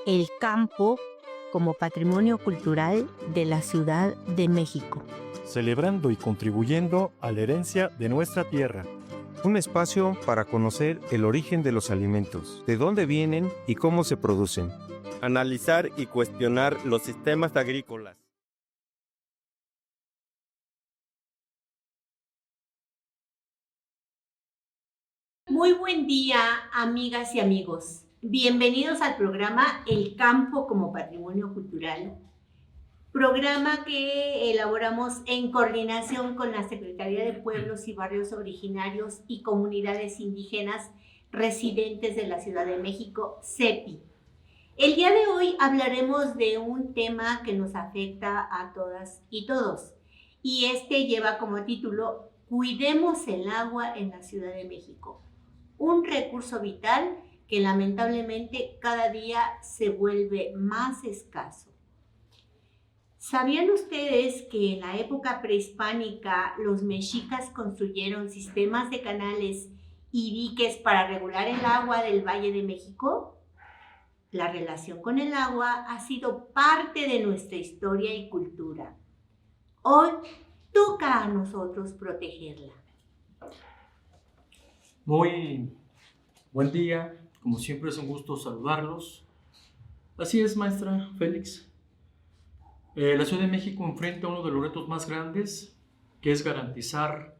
el campo como patrimonio cultural de la Ciudad de México. Celebrando y contribuyendo a la herencia de nuestra tierra. Un espacio para conocer el origen de los alimentos, de dónde vienen y cómo se producen. Analizar y cuestionar los sistemas agrícolas. Muy buen día, amigas y amigos. Bienvenidos al programa El Campo como Patrimonio Cultural, programa que elaboramos en coordinación con la Secretaría de Pueblos y Barrios Originarios y Comunidades Indígenas residentes de la Ciudad de México, CEPI. El día de hoy hablaremos de un tema que nos afecta a todas y todos, y este lleva como título Cuidemos el agua en la Ciudad de México, un recurso vital que lamentablemente cada día se vuelve más escaso. ¿Sabían ustedes que en la época prehispánica los mexicas construyeron sistemas de canales y diques para regular el agua del Valle de México? La relación con el agua ha sido parte de nuestra historia y cultura. Hoy toca a nosotros protegerla. Muy buen día, como siempre es un gusto saludarlos. Así es, maestra Félix. La Ciudad de México enfrenta uno de los retos más grandes, que es garantizar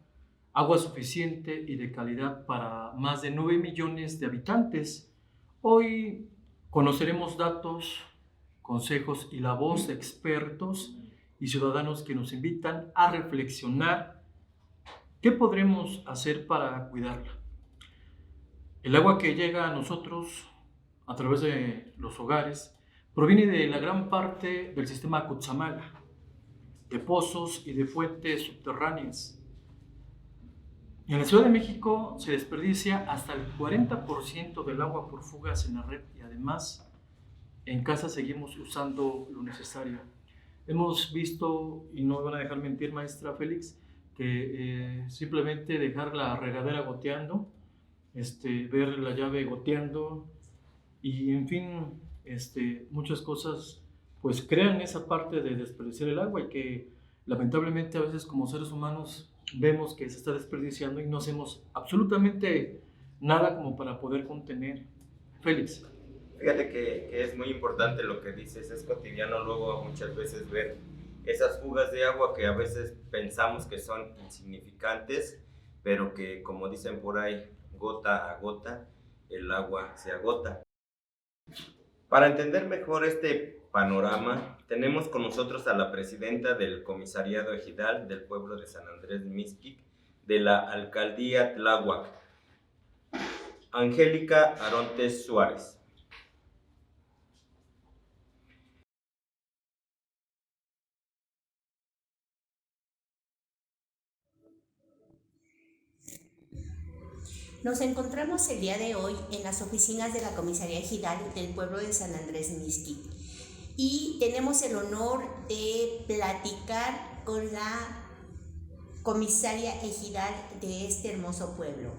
agua suficiente y de calidad para más de 9 millones de habitantes. Hoy conoceremos datos, consejos y la voz de expertos y ciudadanos que nos invitan a reflexionar qué podremos hacer para cuidarla. El agua que llega a nosotros a través de los hogares proviene de la gran parte del sistema Cutzamala, de pozos y de fuentes subterráneas. En la Ciudad de México se desperdicia hasta el 40% del agua por fugas en la red y además en casa seguimos usando lo necesario. Hemos visto, y no me van a dejar mentir, maestra Félix, que simplemente dejar la regadera goteando, ver la llave goteando y en fin, muchas cosas pues crean esa parte de desperdiciar el agua y que lamentablemente a veces como seres humanos vemos que se está desperdiciando y no hacemos absolutamente nada como para poder contener. Félix. Fíjate que es muy importante lo que dices, es cotidiano luego muchas veces ver esas fugas de agua que a veces pensamos que son insignificantes, pero que como dicen por ahí, gota a gota, el agua se agota. Para entender mejor este panorama, tenemos con nosotros a la presidenta del Comisariado Ejidal del pueblo de San Andrés Mixquic, de la Alcaldía Tláhuac, Angélica Arontes Suárez. Nos encontramos el día de hoy en las oficinas de la Comisaría Ejidal del pueblo de San Andrés Mixquic y tenemos el honor de platicar con la comisaria ejidal de este hermoso pueblo.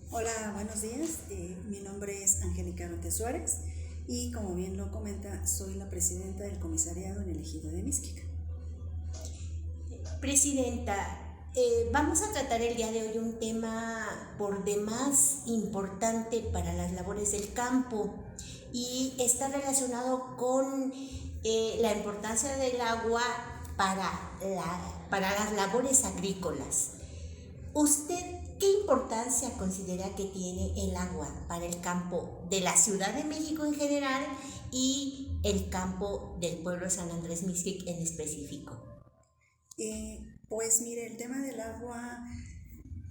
Hola, buenos días. Mi nombre es Angélica Arontes Suárez y como bien lo comenta, soy la presidenta del comisariado en el ejido de Mixquic. Presidenta, vamos a tratar el día de hoy un tema por demás importante para las labores del campo y está relacionado con la importancia del agua para las labores agrícolas. ¿Usted qué importancia considera que tiene el agua para el campo de la Ciudad de México en general y el campo del pueblo de San Andrés Mixquic en específico? Pues mire, el tema del agua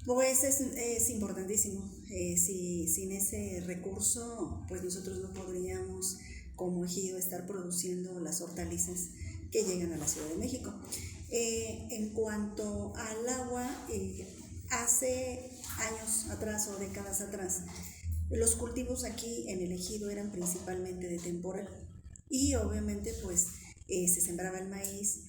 pues es importantísimo. Sin ese recurso pues nosotros no podríamos como ejido estar produciendo las hortalizas que llegan a la Ciudad de México. En cuanto al agua, hace años atrás o décadas atrás, los cultivos aquí en el ejido eran principalmente de temporal y obviamente pues se sembraba el maíz.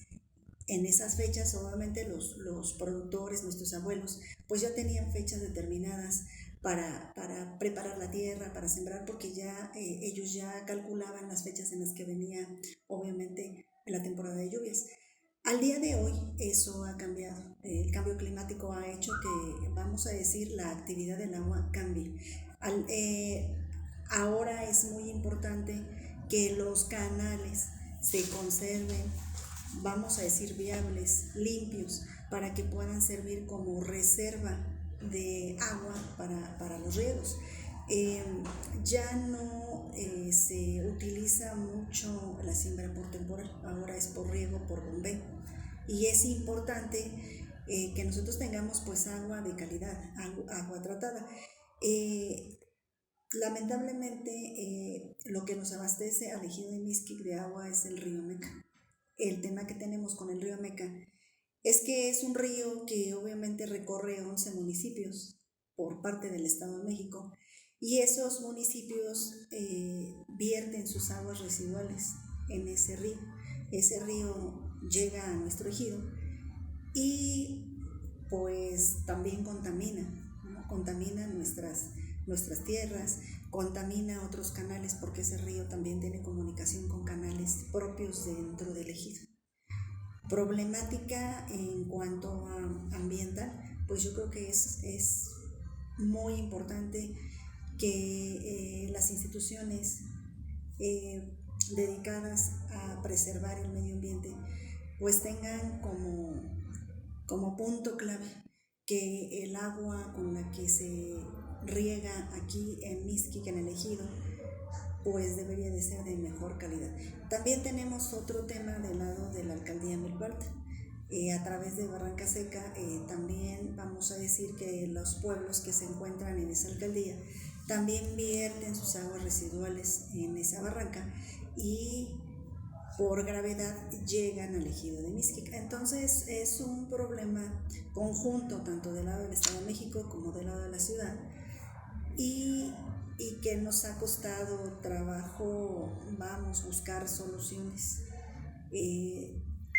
En esas fechas obviamente los productores, nuestros abuelos, pues ya tenían fechas determinadas para preparar la tierra, para sembrar, porque ya ellos ya calculaban las fechas en las que venía, obviamente, la temporada de lluvias. Al día de hoy eso ha cambiado. El cambio climático ha hecho que, vamos a decir, la actividad del agua cambie. Ahora es muy importante que los canales se conserven, vamos a decir, viables, limpios, para que puedan servir como reserva de agua para los riegos. Ya no se utiliza mucho la siembra por temporal, ahora es por riego, por bombeo, y es importante que nosotros tengamos pues agua de calidad, agua tratada. Lamentablemente lo que nos abastece al ejido de Mixquic de agua es el río Meca. El tema que tenemos con el río Meca es que es un río que obviamente recorre 11 municipios por parte del Estado de México, y esos municipios vierten sus aguas residuales en ese río. Ese río llega a nuestro ejido y pues también contamina, ¿no? Contamina nuestras tierras, contamina otros canales, porque ese río también tiene comunicación con canales propios dentro del ejido. Problemática en cuanto a ambiental, pues yo creo que es muy importante que las instituciones dedicadas a preservar el medio ambiente pues tengan como punto clave que el agua con la que se riega aquí en Mixquic, en el ejido, pues debería de ser de mejor calidad. También tenemos otro tema del lado de la alcaldía Milpa Alta. A través de Barranca Seca, también vamos a decir que los pueblos que se encuentran en esa alcaldía también vierten sus aguas residuales en esa barranca y por gravedad llegan al ejido de Mixquic. Entonces es un problema conjunto tanto del lado del Estado de México como del lado de la ciudad, y que nos ha costado trabajo, buscar soluciones.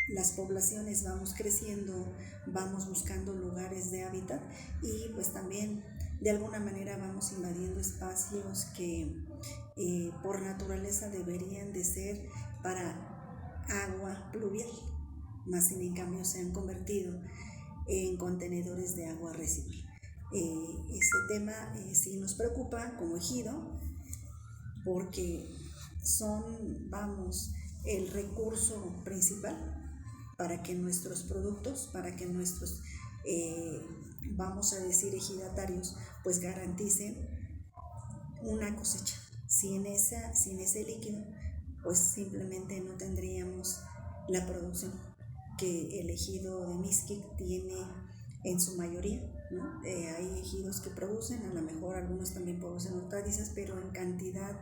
Las poblaciones vamos creciendo, vamos buscando lugares de hábitat, y pues también de alguna manera vamos invadiendo espacios que por naturaleza deberían de ser para agua pluvial, más sin en cambio se han convertido en contenedores de agua residual. Este tema sí nos preocupa como ejido, porque son, el recurso principal para que nuestros productos, para que nuestros, vamos a decir, ejidatarios, pues garanticen una cosecha. Sin ese líquido, pues simplemente no tendríamos la producción que el ejido de Mixquic tiene en su mayoría, ¿no? Hay ejidos que producen, a lo mejor algunos también producen hortalizas, pero en cantidad,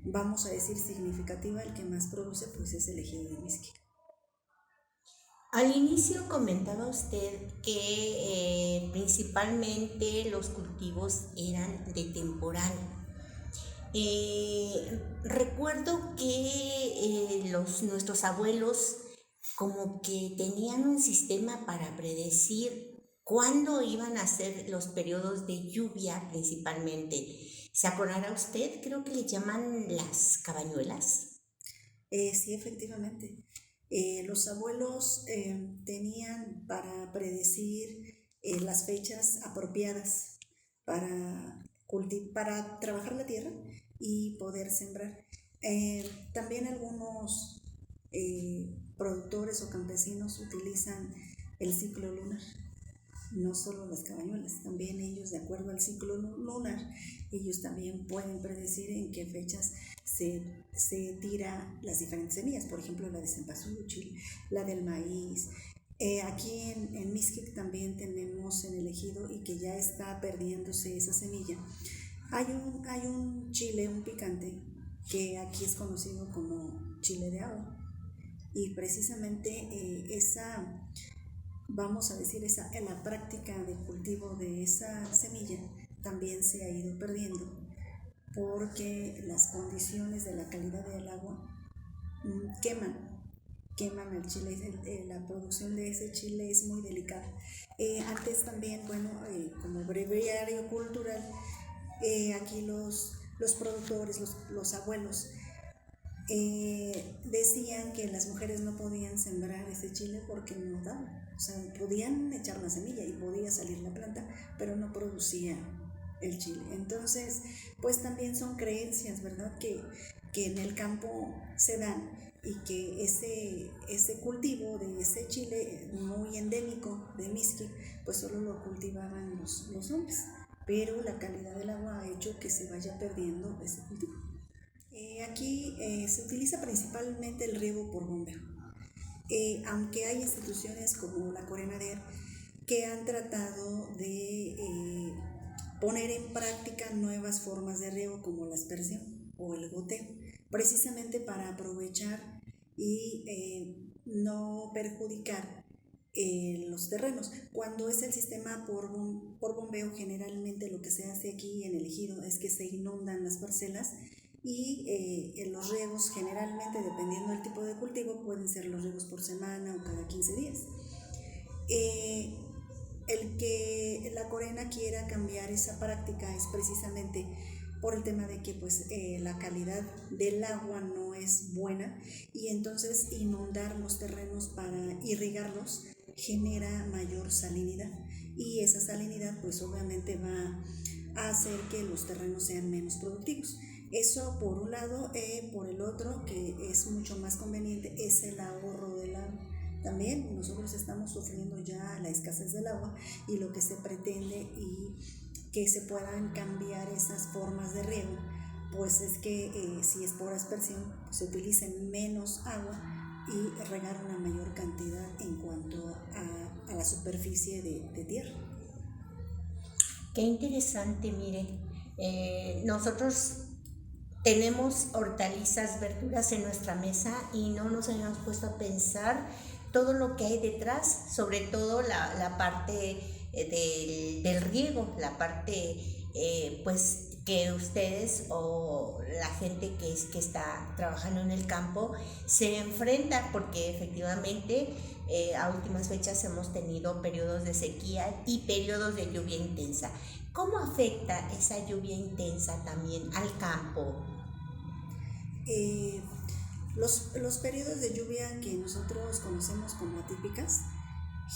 vamos a decir, significativa, el que más produce pues es el ejido de Mixquic. Al inicio comentaba usted que principalmente los cultivos eran de temporal. Recuerdo que nuestros abuelos como que tenían un sistema para predecir cuándo iban a ser los periodos de lluvia principalmente. ¿Se acordará usted? Creo que le llaman las cabañuelas. Sí, efectivamente. Los abuelos tenían para predecir las fechas apropiadas para trabajar la tierra y poder sembrar. También algunos productores o campesinos utilizan el ciclo lunar, no solo las cabañuelas, también ellos, de acuerdo al ciclo lunar, ellos también pueden predecir en qué fechas se tira las diferentes semillas, por ejemplo la de cempasúchil, la del maíz. Aquí en Mixquic también tenemos en el ejido, y que ya está perdiéndose esa semilla, hay un chile, un picante, que aquí es conocido como chile de agua, y precisamente vamos a decir, la práctica de cultivo de esa semilla también se ha ido perdiendo, porque las condiciones de la calidad del agua queman el chile. La producción de ese chile es muy delicada. Antes también, como breviario cultural, Aquí los productores, los abuelos, decían que las mujeres no podían sembrar ese chile porque no daba. O sea, podían echar una semilla y podía salir la planta, pero no producía el chile. Entonces, pues también son creencias, ¿verdad? Que en el campo se dan y que ese cultivo de ese chile muy endémico de Mixquic, pues solo lo cultivaban los hombres, pero la calidad del agua ha hecho que se vaya perdiendo ese cultivo. Aquí se utiliza principalmente el riego por bombeo, aunque hay instituciones como la Corenader que han tratado de poner en práctica nuevas formas de riego como la aspersión o el goteo, precisamente para aprovechar y no perjudicar los terrenos. Cuando es el sistema por bombeo, generalmente lo que se hace aquí en el ejido es que se inundan las parcelas y los riegos generalmente, dependiendo del tipo de cultivo, pueden ser los riegos por semana o cada 15 días. El que la Corena quiera cambiar esa práctica es precisamente por el tema de que pues, la calidad del agua no es buena y entonces inundar los terrenos para irrigarlos genera mayor salinidad y esa salinidad pues obviamente va a hacer que los terrenos sean menos productivos. Eso por un lado, por el otro, que es mucho más conveniente, es el ahorro del agua. También nosotros estamos sufriendo ya la escasez del agua y lo que se pretende y que se puedan cambiar esas formas de riego, pues es que si es por aspersión, pues se utilice menos agua y regar una mayor cantidad en cuanto a la superficie de tierra. Qué interesante, mire. Nosotros tenemos hortalizas, verduras en nuestra mesa y no nos habíamos puesto a pensar todo lo que hay detrás, sobre todo la parte del riego, la parte pues que ustedes o la gente que está trabajando en el campo se enfrenta, porque efectivamente a últimas fechas hemos tenido periodos de sequía y periodos de lluvia intensa. ¿Cómo afecta esa lluvia intensa también al campo? Los periodos de lluvia que nosotros conocemos como atípicas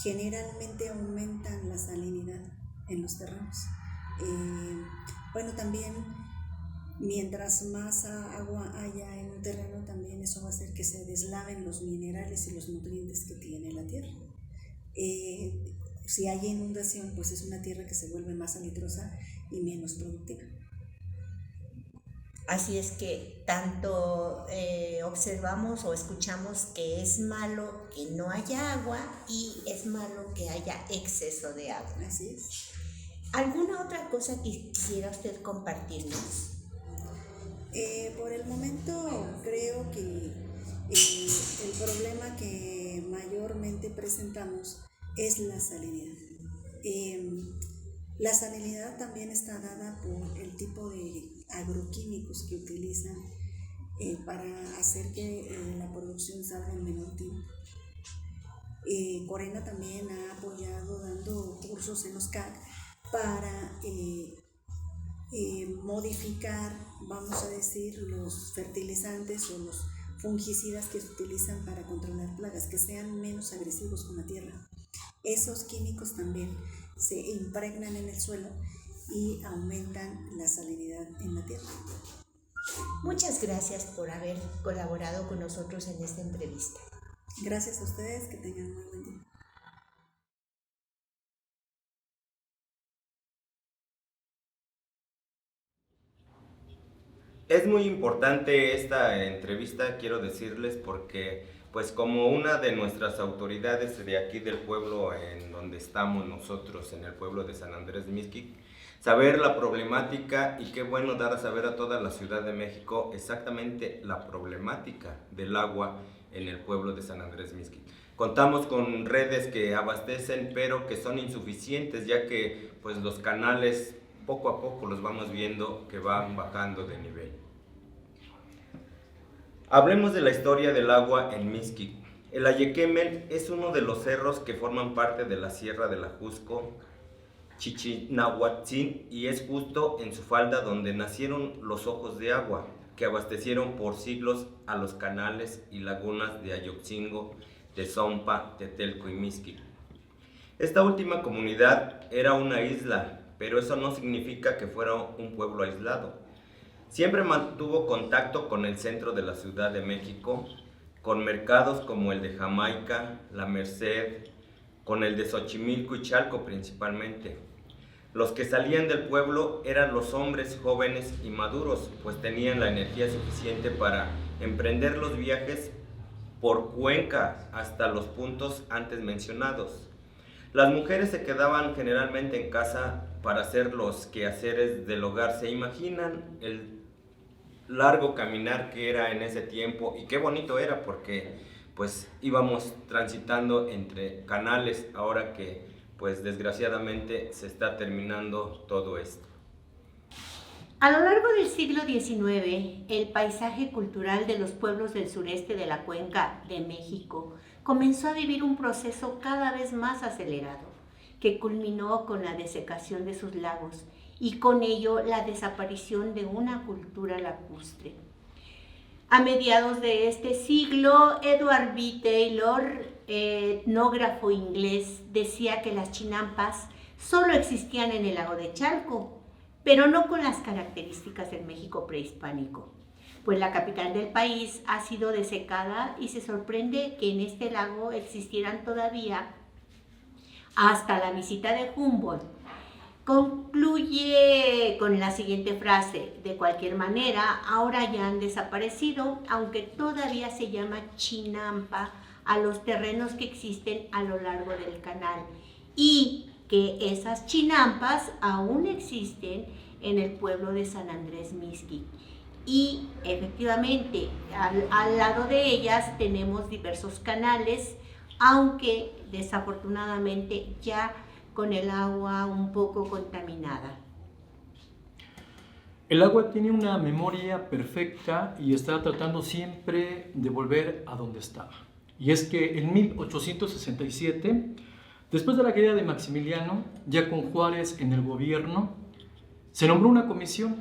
generalmente aumentan la salinidad en los terrenos. Bueno, también mientras más agua haya en un terreno, también eso va a hacer que se deslaven los minerales y los nutrientes que tiene la tierra. Si hay inundación, pues es una tierra que se vuelve más salitrosa y menos productiva. Así es que tanto observamos o escuchamos que es malo que no haya agua y es malo que haya exceso de agua. Así es. ¿Alguna otra cosa que quisiera usted compartirnos? Por el momento creo que el problema que mayormente presentamos es la salinidad. La salinidad también está dada por el tipo de agroquímicos que utilizan para hacer que la producción salga en menor tiempo. Corena también ha apoyado dando cursos en los CAC para modificar, vamos a decir, los fertilizantes o los fungicidas que se utilizan para controlar plagas, que sean menos agresivos con la tierra. Esos químicos también se impregnan en el suelo y aumentan la salinidad en la tierra. Muchas gracias por haber colaborado con nosotros en esta entrevista. Gracias a ustedes, que tengan muy buen día. Es muy importante esta entrevista, quiero decirles, porque pues como una de nuestras autoridades de aquí del pueblo en donde estamos nosotros, en el pueblo de San Andrés Mixquic, saber la problemática, y qué bueno dar a saber a toda la Ciudad de México exactamente la problemática del agua en el pueblo de San Andrés Mixquic. Contamos con redes que abastecen, pero que son insuficientes, ya que pues los canales poco a poco los vamos viendo que van bajando de nivel. Hablemos de la historia del agua en Mixquic. El Ayequemen es uno de los cerros que forman parte de la Sierra del Ajusco, Chichinahuatzin, y es justo en su falda donde nacieron los ojos de agua, que abastecieron por siglos a los canales y lagunas de Ayotzingo, Tezompa, Tetelco y Mixquic. Esta última comunidad era una isla, pero eso no significa que fuera un pueblo aislado. Siempre mantuvo contacto con el centro de la Ciudad de México, con mercados como el de Jamaica, La Merced, con el de Xochimilco y Chalco principalmente. Los que salían del pueblo eran los hombres jóvenes y maduros, pues tenían la energía suficiente para emprender los viajes por Cuenca hasta los puntos antes mencionados. Las mujeres se quedaban generalmente en casa para hacer los quehaceres del hogar. ¿Se imaginan el largo caminar que era en ese tiempo? Y qué bonito era, porque pues íbamos transitando entre canales, ahora que pues desgraciadamente se está terminando todo esto. A lo largo del siglo XIX, el paisaje cultural de los pueblos del sureste de la Cuenca de México comenzó a vivir un proceso cada vez más acelerado, que culminó con la desecación de sus lagos y con ello la desaparición de una cultura lacustre. A mediados de este siglo, Edward B. Taylor, etnógrafo inglés, decía que las chinampas solo existían en el lago de Chalco, pero no con las características del México prehispánico, pues la capital del país ha sido desecada y se sorprende que en este lago existieran todavía hasta la visita de Humboldt. Concluye con la siguiente frase: de cualquier manera, ahora ya han desaparecido, aunque todavía se llama chinampa a los terrenos que existen a lo largo del canal, y que esas chinampas aún existen en el pueblo de San Andrés Mixquic. Y efectivamente, al lado de ellas tenemos diversos canales, aunque desafortunadamente ya con el agua un poco contaminada. El agua tiene una memoria perfecta y está tratando siempre de volver a donde estaba. Y es que en 1867, después de la caída de Maximiliano, ya con Juárez en el gobierno, se nombró una comisión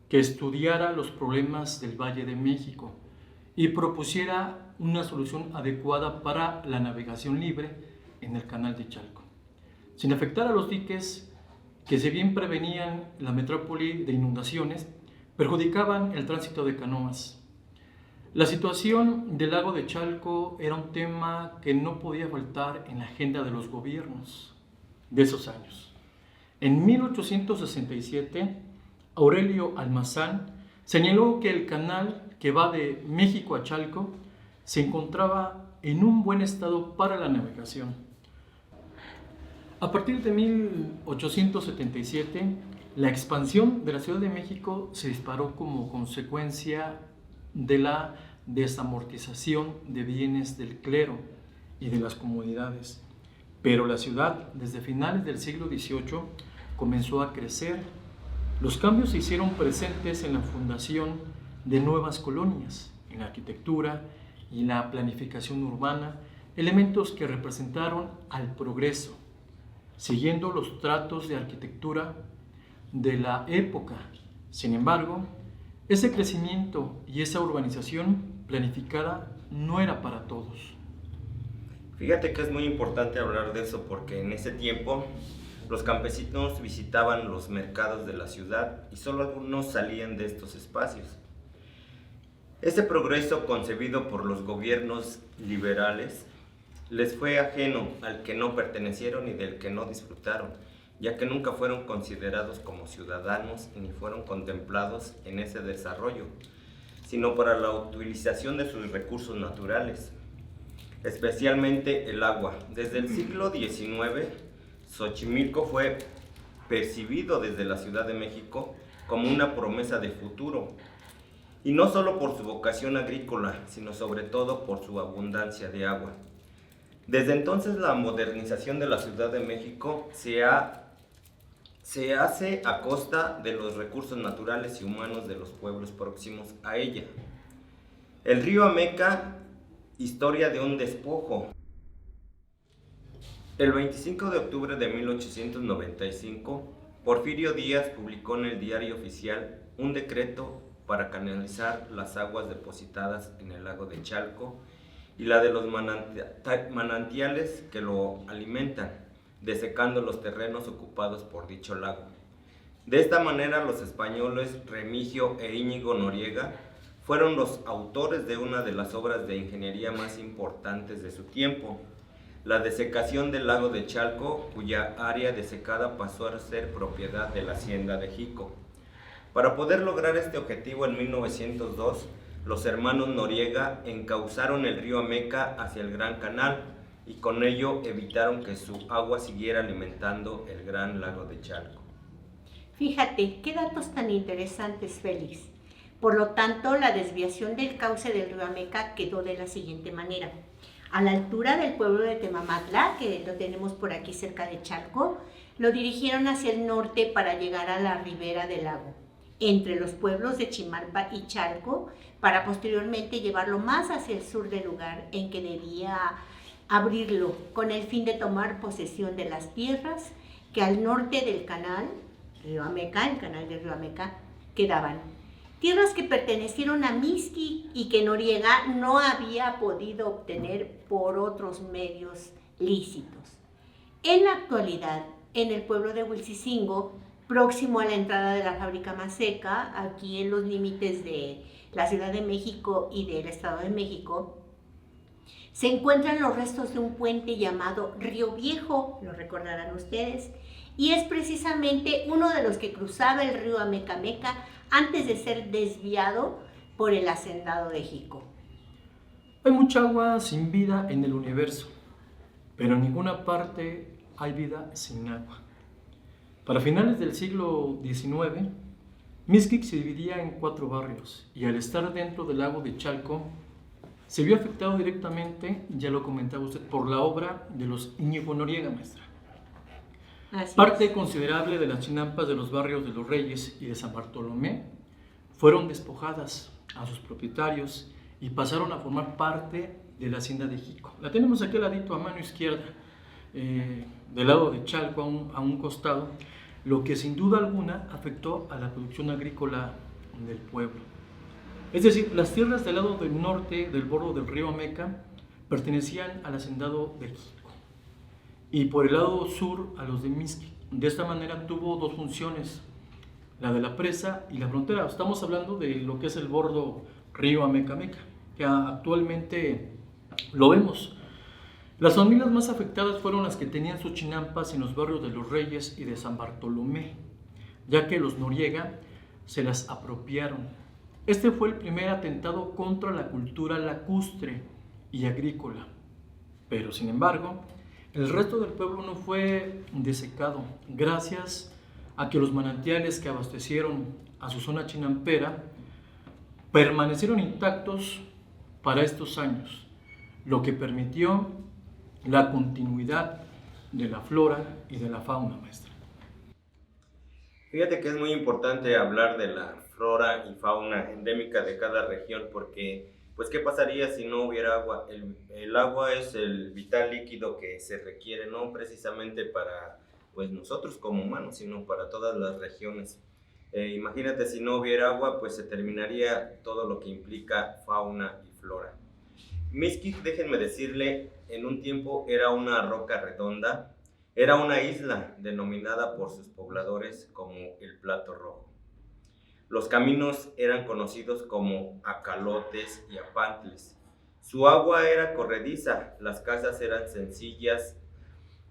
que estudiara los problemas del Valle de México y propusiera una solución adecuada para la navegación libre en el canal de Chalco, sin afectar a los diques que, si bien prevenían la metrópoli de inundaciones, perjudicaban el tránsito de canoas. La situación del lago de Chalco era un tema que no podía faltar en la agenda de los gobiernos de esos años. En 1867, Aurelio Almazán señaló que el canal que va de México a Chalco se encontraba en un buen estado para la navegación. A partir de 1877, la expansión de la Ciudad de México se disparó como consecuencia de la desamortización de bienes del clero y de las comunidades. Pero la ciudad, desde finales del siglo XVIII, comenzó a crecer. Los cambios se hicieron presentes en la fundación de nuevas colonias, en la arquitectura y la planificación urbana, elementos que representaron al progreso, siguiendo los tratos de arquitectura de la época. Sin embargo, ese crecimiento y esa urbanización planificada no era para todos. Fíjate que es muy importante hablar de eso, porque en ese tiempo los campesinos visitaban los mercados de la ciudad y solo algunos salían de estos espacios. Este progreso, concebido por los gobiernos liberales, les fue ajeno al que no pertenecieron y del que no disfrutaron, ya que nunca fueron considerados como ciudadanos ni fueron contemplados en ese desarrollo, sino para la utilización de sus recursos naturales, especialmente el agua. Desde el siglo XIX, Xochimilco fue percibido desde la Ciudad de México como una promesa de futuro, y no solo por su vocación agrícola, sino sobre todo por su abundancia de agua. Desde entonces, la modernización de la Ciudad de México se hace a costa de los recursos naturales y humanos de los pueblos próximos a ella. El río Ameca, historia de un despojo. El 25 de octubre de 1895, Porfirio Díaz publicó en el Diario Oficial un decreto para canalizar las aguas depositadas en el lago de Chalco y la de los manantiales que lo alimentan, desecando los terrenos ocupados por dicho lago. De esta manera, los españoles Remigio e Íñigo Noriega fueron los autores de una de las obras de ingeniería más importantes de su tiempo, la desecación del lago de Chalco, cuya área desecada pasó a ser propiedad de la hacienda de Jico. Para poder lograr este objetivo, en 1902, los hermanos Noriega encauzaron el río Ameca hacia el Gran Canal y con ello evitaron que su agua siguiera alimentando el gran lago de Chalco. Fíjate, qué datos tan interesantes, Félix. Por lo tanto, la desviación del cauce del río Ameca quedó de la siguiente manera. A la altura del pueblo de Temamatla, que lo tenemos por aquí cerca de Chalco, lo dirigieron hacia el norte para llegar a la ribera del lago, entre los pueblos de Chimalpa y Chalco, para posteriormente llevarlo más hacia el sur del lugar en que debía abrirlo, con el fin de tomar posesión de las tierras que al norte del canal Río Ameca, el canal del Río Ameca, quedaban. Tierras que pertenecieron a Mixquic y que Noriega no había podido obtener por otros medios lícitos. En la actualidad, en el pueblo de Huilcicingo, próximo a la entrada de la fábrica Maseca, aquí en los límites de la Ciudad de México y del Estado de México, se encuentran los restos de un puente llamado Río Viejo, lo recordarán ustedes, y es precisamente uno de los que cruzaba el río Amecameca antes de ser desviado por el hacendado de Jico. Hay mucha agua sin vida en el universo, pero en ninguna parte hay vida sin agua. Para finales del siglo XIX, Mixquic se dividía en 4 barrios y al estar dentro del lago de Chalco, se vio afectado directamente, ya lo comentaba usted, por la obra de los Íñigo Noriega, maestra. Parte considerable de las chinampas de los barrios de Los Reyes y de San Bartolomé fueron despojadas a sus propietarios y pasaron a formar parte de la hacienda de Jico. La tenemos aquí al ladito, a mano izquierda, del lado de Chalco, a un costado, lo que sin duda alguna afectó a la producción agrícola del pueblo. Es decir, las tierras del lado del norte del borde del río Ameca pertenecían al hacendado de Jico y por el lado sur a los de Mixquic. De esta manera tuvo 2 funciones, la de la presa y la frontera. Estamos hablando de lo que es el bordo río Amecameca, que actualmente lo vemos. Las familias más afectadas fueron las que tenían sus chinampas en los barrios de Los Reyes y de San Bartolomé, ya que los Noriega se las apropiaron. Este fue el primer atentado contra la cultura lacustre y agrícola, pero sin embargo, el resto del pueblo no fue desecado, gracias a que los manantiales que abastecieron a su zona chinampera permanecieron intactos para estos años, lo que permitió la continuidad de la flora y de la fauna, maestra. Fíjate que es muy importante hablar de la flora y fauna endémica de cada región porque, pues, ¿qué pasaría si no hubiera agua? El agua es el vital líquido que se requiere, no precisamente para, pues, nosotros como humanos, sino para todas las regiones. Imagínate si no hubiera agua, pues se terminaría todo lo que implica fauna y flora. Mixquic, déjenme decirle, en un tiempo era una roca redonda, era una isla denominada por sus pobladores como el Plato Rojo. Los caminos eran conocidos como acalotes y apantles. Su agua era corrediza, las casas eran sencillas,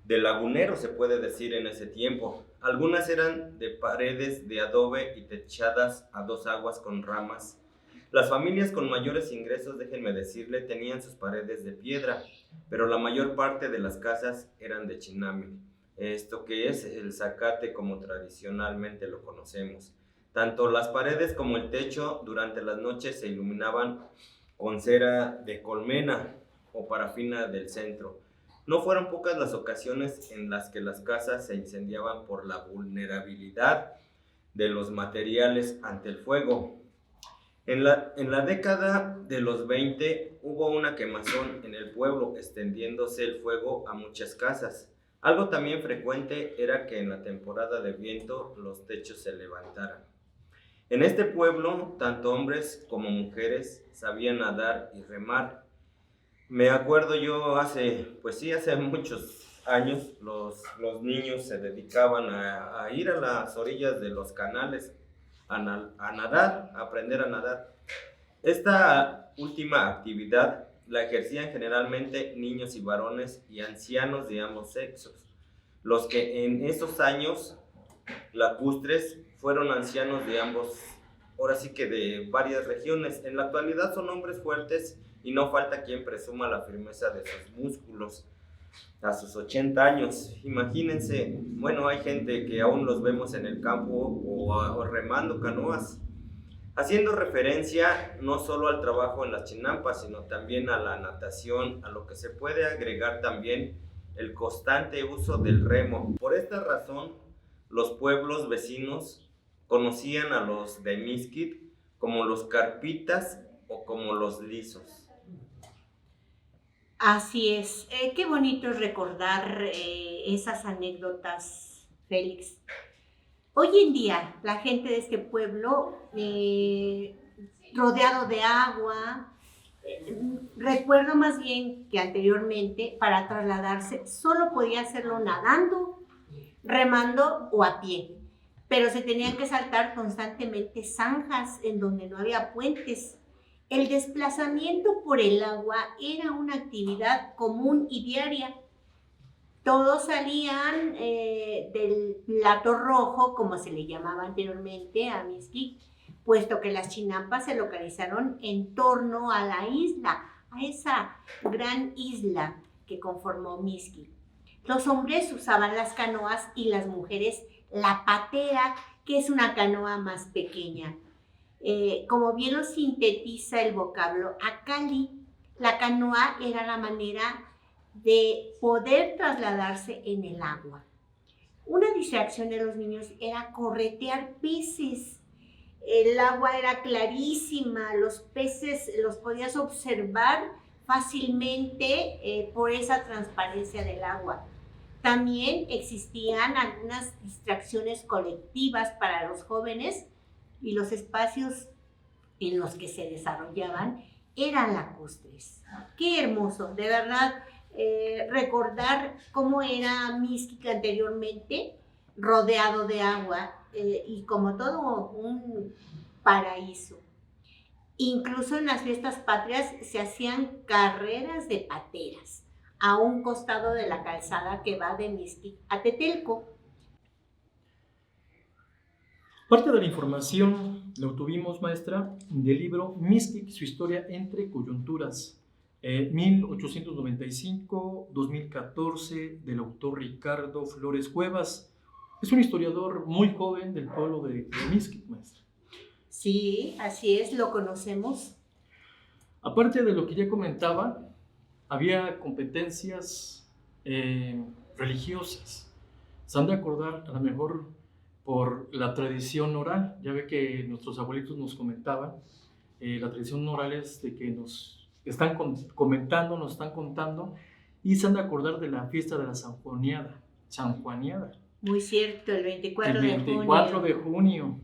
de lagunero se puede decir en ese tiempo. Algunas eran de paredes de adobe y techadas a 2 aguas con ramas. Las familias con mayores ingresos, déjenme decirle, tenían sus paredes de piedra, pero la mayor parte de las casas eran de chinamil. Esto que es el zacate como tradicionalmente lo conocemos. Tanto las paredes como el techo durante las noches se iluminaban con cera de colmena o parafina del centro. No fueron pocas las ocasiones en las que las casas se incendiaban por la vulnerabilidad de los materiales ante el fuego. En la década de los 20 hubo una quemazón en el pueblo, extendiéndose el fuego a muchas casas. Algo también frecuente era que en la temporada de viento los techos se levantaran. En este pueblo, tanto hombres como mujeres sabían nadar y remar. Me acuerdo yo hace muchos años, los niños se dedicaban a ir a las orillas de los canales a nadar, a aprender a nadar. Esta última actividad la ejercían generalmente niños y varones y ancianos de ambos sexos. Los que en esos años lacustres fueron ancianos de ambos, ahora sí que de varias regiones. En la actualidad son hombres fuertes y no falta quien presuma la firmeza de sus músculos a sus 80 años. Imagínense, bueno, hay gente que aún los vemos en el campo o remando canoas, haciendo referencia no solo al trabajo en las chinampas, sino también a la natación, a lo que se puede agregar también el constante uso del remo. Por esta razón, los pueblos vecinos conocían a los de Mixquic como los carpitas o como los lisos. Así es, qué bonito es recordar esas anécdotas, Félix. Hoy en día, la gente de este pueblo, rodeado de agua, recuerdo más bien que anteriormente, para trasladarse, solo podía hacerlo nadando, remando o a pie, pero se tenían que saltar constantemente zanjas en donde no había puentes. El desplazamiento por el agua era una actividad común y diaria. Todos salían del plato rojo, como se le llamaba anteriormente a Mixquic, puesto que las chinampas se localizaron en torno a la isla, a esa gran isla que conformó Mixquic. Los hombres usaban las canoas y las mujeres la patera, que es una canoa más pequeña. Como bien lo sintetiza el vocablo acali, la canoa era la manera de poder trasladarse en el agua. Una distracción de los niños era corretear peces. El agua era clarísima, los peces los podías observar fácilmente por esa transparencia del agua. También existían algunas distracciones colectivas para los jóvenes y los espacios en los que se desarrollaban eran lacustres. Qué hermoso, de verdad, recordar cómo era Mixquic anteriormente, rodeado de agua y como todo un paraíso. Incluso en las fiestas patrias se hacían carreras de pateras a un costado de la calzada que va de Mixquic a Tetelco. Parte de la información la obtuvimos, maestra, del libro Mixquic, su historia entre coyunturas, 1895-2014, del autor Ricardo Flores Cuevas. Es un historiador muy joven del pueblo de Mixquic, maestra. Sí, así es, lo conocemos. Aparte de lo que ya comentaba, había competencias religiosas. Se han de acordar, a lo mejor, por la tradición oral. Ya ve que nuestros abuelitos nos comentaban, la tradición oral es de que nos están comentando, nos están contando, y se han de acordar de la fiesta de la Sanjuaniada. Muy cierto, el 24 de junio.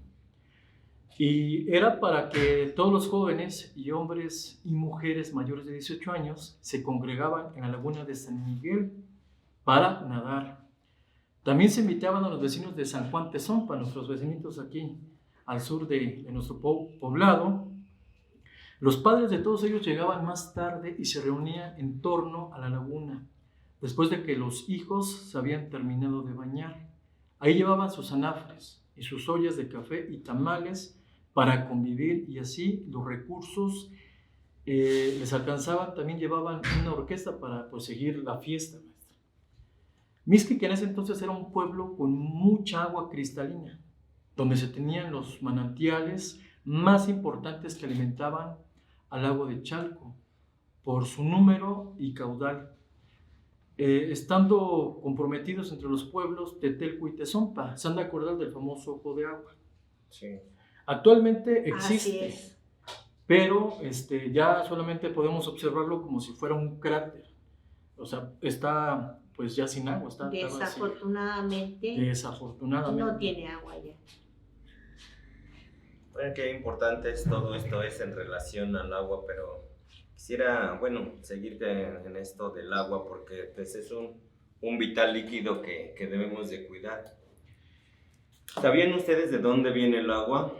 Y era para que todos los jóvenes y hombres y mujeres mayores de 18 años se congregaban en la laguna de San Miguel para nadar. También se invitaban a los vecinos de San Juan Tezompa, nuestros vecinitos aquí al sur de nuestro poblado. Los padres de todos ellos llegaban más tarde y se reunían en torno a la laguna, después de que los hijos se habían terminado de bañar. Ahí llevaban sus anafres y sus ollas de café y tamales para convivir, y así los recursos les alcanzaban. También llevaban una orquesta para seguir la fiesta. Mixquic en ese entonces era un pueblo con mucha agua cristalina, donde se tenían los manantiales más importantes que alimentaban al lago de Chalco por su número y caudal, estando comprometidos entre los pueblos Tetelco y Tezompa. Se han de acordar del famoso ojo de agua. Sí. Actualmente existe, pero ya solamente podemos observarlo como si fuera un cráter. O sea, está pues ya sin agua. Estaba así. Desafortunadamente. No tiene agua ya. Bueno, qué importante es todo esto es en relación al agua, pero quisiera, seguir en esto del agua porque pues, es un vital líquido que debemos de cuidar. ¿Sabían ustedes de dónde viene el agua?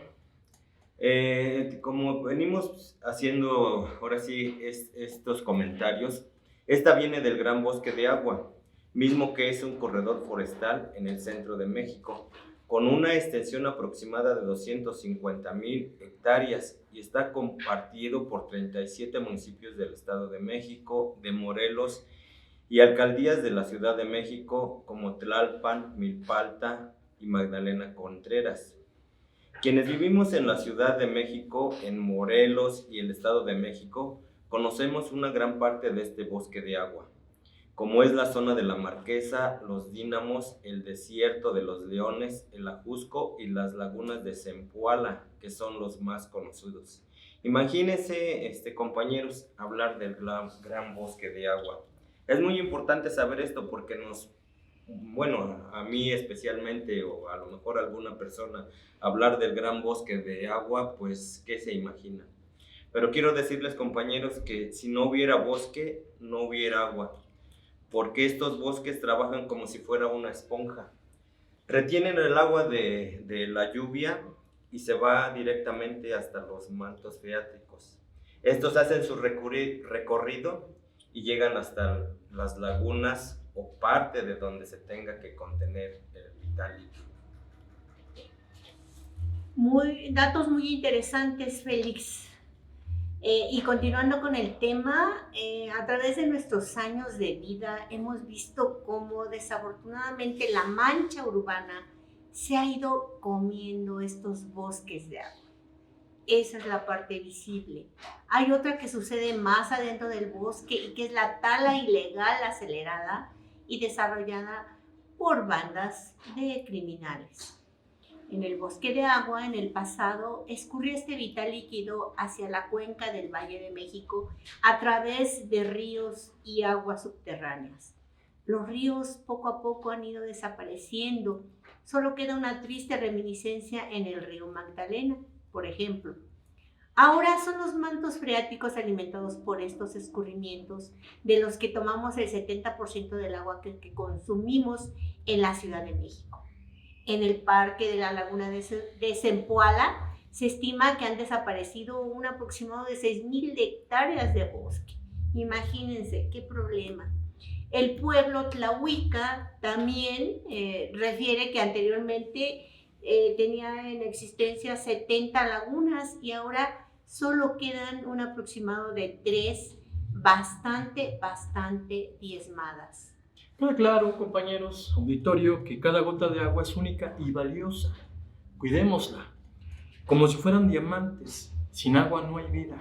Como venimos haciendo ahora sí estos comentarios, esta viene del Gran Bosque de Agua, mismo que es un corredor forestal en el centro de México, con una extensión aproximada de 250,000 hectáreas y está compartido por 37 municipios del Estado de México, de Morelos y alcaldías de la Ciudad de México como Tlalpan, Milpalta y Magdalena Contreras. Quienes vivimos en la Ciudad de México, en Morelos y el Estado de México, conocemos una gran parte de este bosque de agua, como es la zona de la Marquesa, los Dínamos, el desierto de los Leones, el Ajusco y las lagunas de Zempoala, que son los más conocidos. Imagínense, compañeros, hablar del gran bosque de agua. Es muy importante saber esto porque a mí especialmente, o a lo mejor a alguna persona, hablar del gran bosque de agua, pues, ¿qué se imagina? Pero quiero decirles, compañeros, que si no hubiera bosque, no hubiera agua, porque estos bosques trabajan como si fuera una esponja. Retienen el agua de la lluvia y se va directamente hasta los mantos freáticos. Estos hacen su recorrido y llegan hasta las lagunas o parte de donde se tenga que contener el vital líquido. Datos muy interesantes, Félix. Y continuando con el tema, a través de nuestros años de vida hemos visto cómo desafortunadamente la mancha urbana se ha ido comiendo estos bosques de agua. Esa es la parte visible. Hay otra que sucede más adentro del bosque y que es la tala ilegal acelerada y desarrollada por bandas de criminales. En el bosque de agua, en el pasado, escurría este vital líquido hacia la cuenca del Valle de México a través de ríos y aguas subterráneas. Los ríos poco a poco han ido desapareciendo. Solo queda una triste reminiscencia en el río Magdalena, por ejemplo. Ahora son los mantos freáticos alimentados por estos escurrimientos de los que tomamos el 70% del agua que consumimos en la Ciudad de México. En el parque de la laguna de Zempoala se estima que han desaparecido un aproximado de 6,000 hectáreas de bosque. Imagínense qué problema. El pueblo Tlahuica también refiere que anteriormente tenía en existencia 70 lagunas y ahora solo quedan un aproximado de 3 bastante diezmadas. Queda claro, compañeros, auditorio, que cada gota de agua es única y valiosa. Cuidémosla, como si fueran diamantes. Sin agua no hay vida.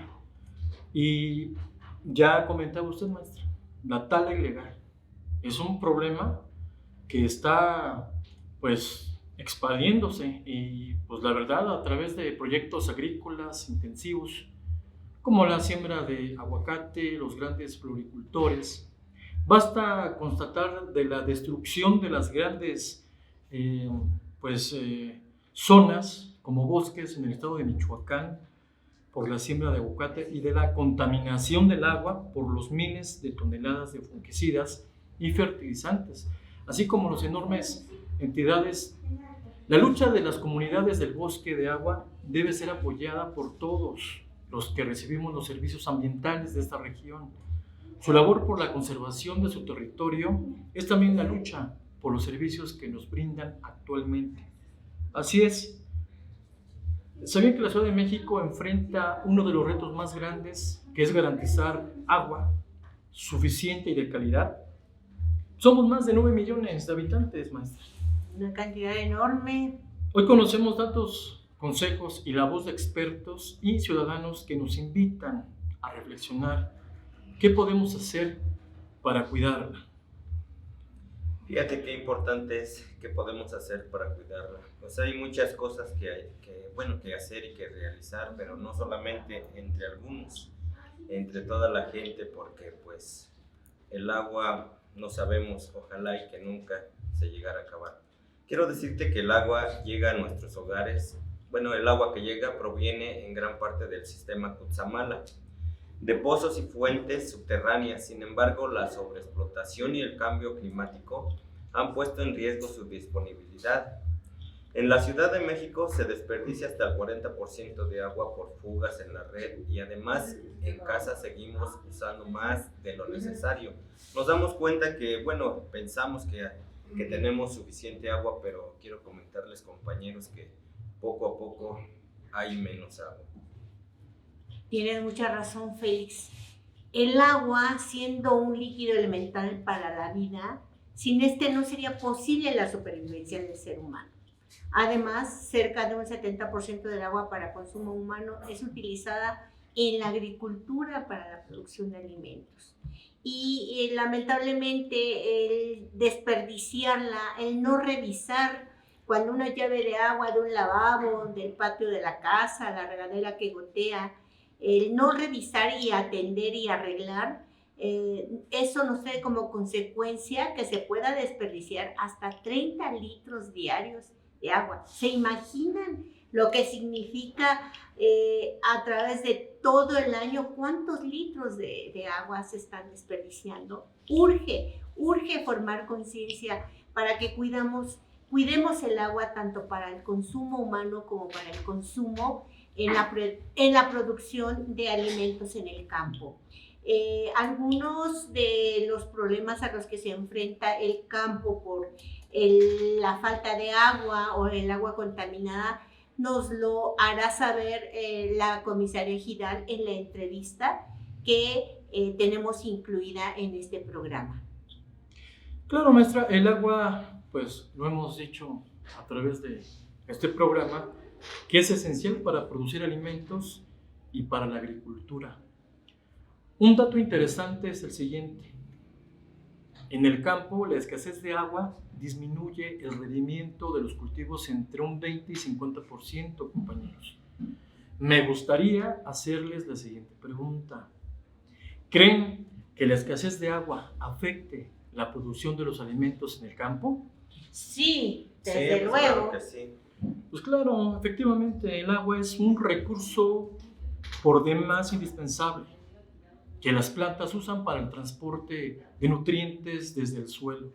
Y ya comentaba usted, maestra, la tala ilegal es un problema que está, pues, expandiéndose y, pues, la verdad, a través de proyectos agrícolas intensivos, como la siembra de aguacate, los grandes floricultores. Basta constatar de la destrucción de las grandes zonas como bosques en el estado de Michoacán por la siembra de aguacate y de la contaminación del agua por los miles de toneladas de fungicidas y fertilizantes, así como las enormes entidades. La lucha de las comunidades del bosque de agua debe ser apoyada por todos los que recibimos los servicios ambientales de esta región. Su labor por la conservación de su territorio es también la lucha por los servicios que nos brindan actualmente. Así es. ¿Sabían que la Ciudad de México enfrenta uno de los retos más grandes, que es garantizar agua suficiente y de calidad? Somos más de 9 millones de habitantes, maestra. Una cantidad enorme. Hoy conocemos datos, consejos y la voz de expertos y ciudadanos que nos invitan a reflexionar. ¿Qué podemos hacer para cuidarla? Fíjate qué importante es qué podemos hacer para cuidarla. Pues hay muchas cosas que hacer y que realizar, pero no solamente entre algunos, entre toda la gente, porque pues el agua no sabemos, ojalá y que nunca se llegara a acabar. Quiero decirte que el agua llega a nuestros hogares. Bueno, el agua que llega proviene en gran parte del sistema Cutzamala, de pozos y fuentes subterráneas. Sin embargo, la sobreexplotación y el cambio climático han puesto en riesgo su disponibilidad. En la Ciudad de México se desperdicia hasta el 40% de agua por fugas en la red y además en casa seguimos usando más de lo necesario. Nos damos cuenta que, bueno, pensamos que tenemos suficiente agua, pero quiero comentarles, compañeros, que poco a poco hay menos agua. Tienes mucha razón, Félix. El agua, siendo un líquido elemental para la vida, sin este no sería posible la supervivencia del ser humano. Además, cerca de un 70% del agua para consumo humano es utilizada en la agricultura para la producción de alimentos. Y lamentablemente el desperdiciarla, el no revisar cuando una llave de agua de un lavabo, del patio de la casa, la regadera que gotea, el no revisar y atender y arreglar, eso nos trae como consecuencia que se pueda desperdiciar hasta 30 litros diarios de agua. ¿Se imaginan lo que significa a través de todo el año cuántos litros de agua se están desperdiciando? Urge formar conciencia para que cuidemos el agua tanto para el consumo humano como para el consumo en la producción de alimentos en el campo. Algunos de los problemas a los que se enfrenta el campo por la falta de agua o el agua contaminada nos lo hará saber la comisaria Gidal en la entrevista que tenemos incluida en este programa. Claro, maestra, el agua, pues lo hemos dicho a través de este programa, que es esencial para producir alimentos y para la agricultura. Un dato interesante es el siguiente. En el campo, la escasez de agua disminuye el rendimiento de los cultivos entre un 20 y 50%, compañeros. Me gustaría hacerles la siguiente pregunta. ¿Creen que la escasez de agua afecte la producción de los alimentos en el campo? Sí, desde luego. Claro que sí. Pues claro, efectivamente, el agua es un recurso por demás indispensable que las plantas usan para el transporte de nutrientes desde el suelo.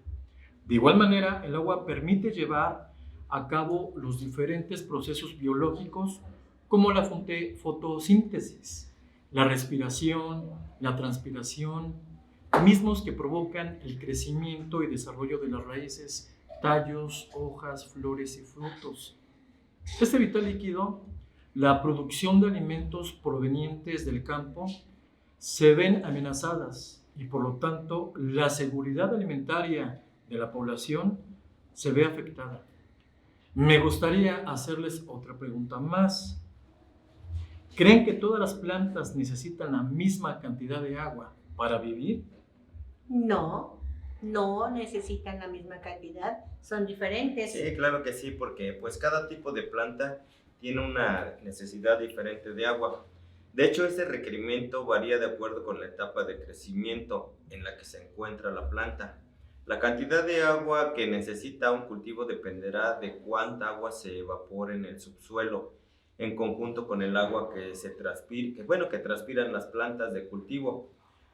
De igual manera, el agua permite llevar a cabo los diferentes procesos biológicos como la fotosíntesis, la respiración, la transpiración, mismos que provocan el crecimiento y desarrollo de las raíces, tallos, hojas, flores y frutos. Este vital líquido, la producción de alimentos provenientes del campo, se ven amenazadas y por lo tanto la seguridad alimentaria de la población se ve afectada. Me gustaría hacerles otra pregunta más. ¿Creen que todas las plantas necesitan la misma cantidad de agua para vivir? No necesitan la misma cantidad, son diferentes. Sí, claro que sí, porque pues cada tipo de planta tiene una necesidad diferente de agua. De hecho, ese requerimiento varía de acuerdo con la etapa de crecimiento en la que se encuentra la planta. La cantidad de agua que necesita un cultivo dependerá de cuánta agua se evapora en el subsuelo, en conjunto con el agua que transpiran las plantas de cultivo,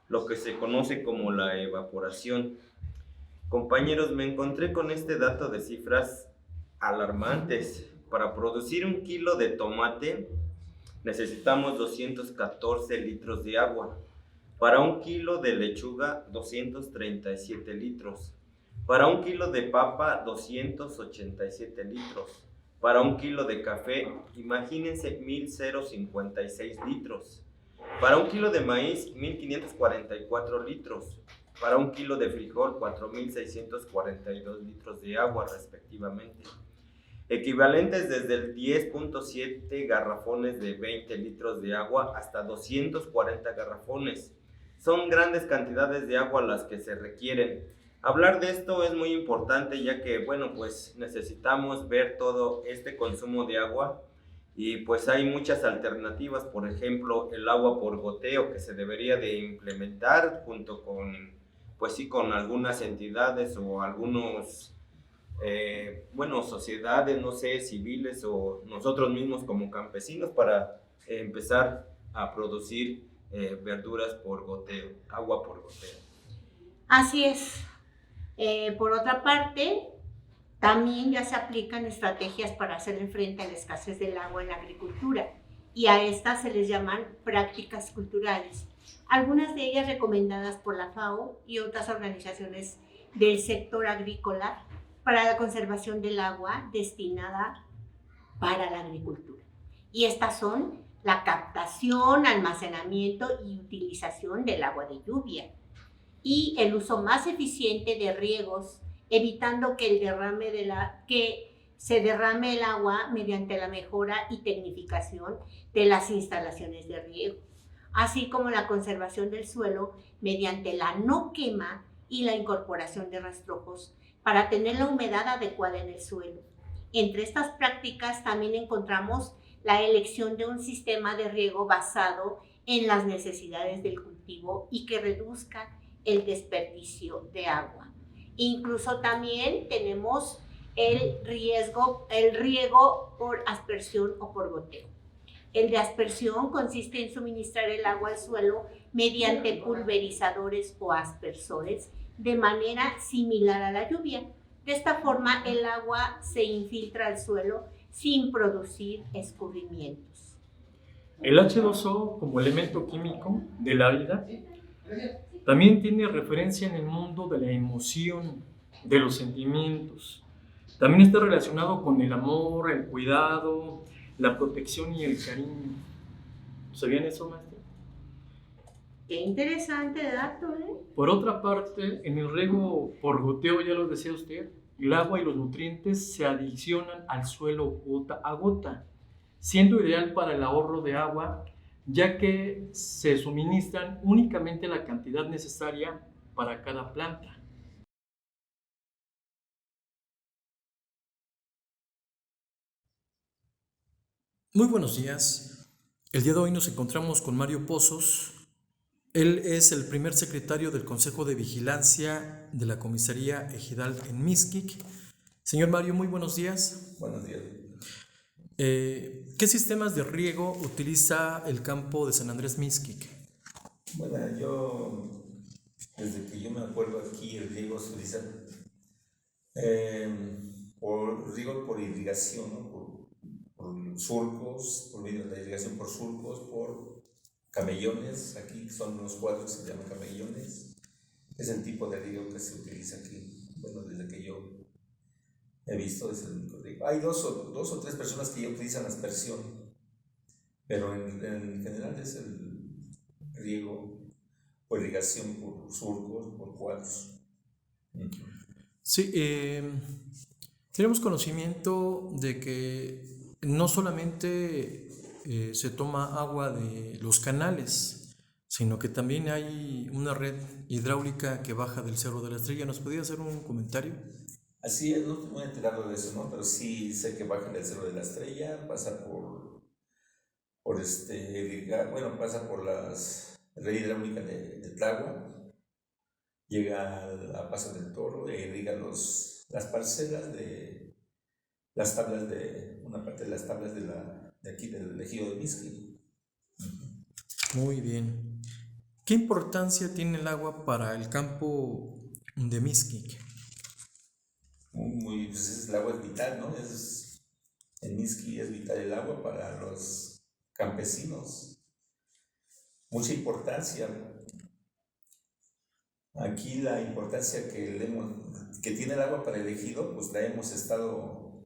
lo que se conoce como la evaporación. Compañeros, me encontré con este dato de cifras alarmantes. Para producir 1 kilo de tomate necesitamos 214 litros de agua. Para 1 kilo de lechuga, 237 litros. Para 1 kilo de papa, 287 litros. Para 1 kilo de café, imagínense 1,056 litros. Para 1 kilo de maíz, 1,544 litros. Para 1 kilo de frijol, 4,642 litros de agua respectivamente. Equivalentes desde el 10.7 garrafones de 20 litros de agua hasta 240 garrafones. Son grandes cantidades de agua las que se requieren. Hablar de esto es muy importante ya que, pues necesitamos ver todo este consumo de agua y pues hay muchas alternativas, por ejemplo, el agua por goteo que se debería de implementar junto con pues sí, con algunas entidades o algunos, sociedades, no sé, civiles o nosotros mismos como campesinos para empezar a producir verduras por goteo, agua por goteo. Así es. Por otra parte, también ya se aplican estrategias para hacer frente a la escasez del agua en la agricultura y a estas se les llaman prácticas culturales, algunas de ellas recomendadas por la FAO y otras organizaciones del sector agrícola para la conservación del agua destinada para la agricultura. Y estas son la captación, almacenamiento y utilización del agua de lluvia y el uso más eficiente de riegos, evitando que se derrame el agua mediante la mejora y tecnificación de las instalaciones de riego, así como la conservación del suelo mediante la no quema y la incorporación de rastrojos para tener la humedad adecuada en el suelo. Entre estas prácticas también encontramos la elección de un sistema de riego basado en las necesidades del cultivo y que reduzca el desperdicio de agua. Incluso también tenemos el riego por aspersión o por goteo. El de aspersión consiste en suministrar el agua al suelo mediante pulverizadores o aspersores de manera similar a la lluvia. De esta forma, el agua se infiltra al suelo sin producir escurrimientos. El H2O como elemento químico de la vida también tiene referencia en el mundo de la emoción, de los sentimientos. También está relacionado con el amor, el cuidado, la protección y el cariño. ¿Sabían eso, maestro? Qué interesante dato, ¿eh? Por otra parte, en el riego por goteo, ya lo decía usted, el agua y los nutrientes se adicionan al suelo gota a gota, siendo ideal para el ahorro de agua, ya que se suministran únicamente la cantidad necesaria para cada planta. Muy buenos días. El día de hoy nos encontramos con Mario Pozos. Él es el primer secretario del Consejo de Vigilancia de la Comisaría Ejidal en Mixquic. Señor Mario, muy buenos días. Buenos días. ¿Qué sistemas de riego utiliza el campo de San Andrés Mixquic? Bueno, desde que yo me acuerdo aquí, el riego se utiliza riego por irrigación, ¿no? por surcos, por medio de la irrigación por surcos, por camellones. Aquí son los cuadros que se llaman camellones. Es el tipo de riego que se utiliza aquí. Bueno, desde que yo he visto, es el único riego. Hay dos o tres personas que ya utilizan aspersión, pero en general es el riego por irrigación por surcos, por cuadros. Sí, tenemos conocimiento de que no solamente se toma agua de los canales, sino que también hay una red hidráulica que baja del Cerro de la Estrella. ¿Nos podría hacer un comentario? Así es, no estoy muy enterado de eso, ¿no? Pero sí sé que baja del Cerro de la Estrella, pasa pasa por la red hidráulica de Tláhuac, llega a Paso del Toro e irriga las parcelas de las tablas una parte de las tablas de aquí del ejido de Mixquic. Muy bien. ¿Qué importancia tiene el agua para el campo de Mixquic? Pues el agua es vital, ¿no? En Mixquic es vital el agua para los campesinos. Mucha importancia. Aquí la importancia que tiene el agua para el ejido, pues la hemos estado,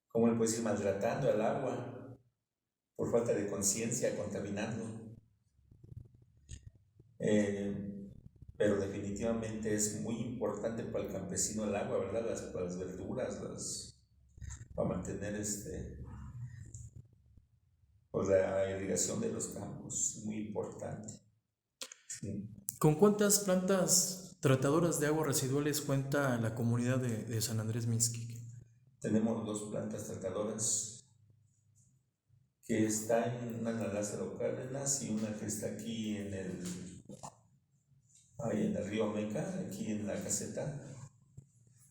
¿cómo le puedo decir?, maltratando al agua por falta de conciencia, contaminando. Pero definitivamente es muy importante para el campesino el agua, ¿verdad? Para las verduras, para mantener pues la irrigación de los campos, muy importante. Sí. ¿Con cuántas plantas tratadoras de aguas residuales cuenta la comunidad de San Andrés Mixquic? Tenemos 2 plantas tratadoras, que está una en la Lázaro Cárdenas y una que está aquí en ahí en el río Meca, aquí en la caseta.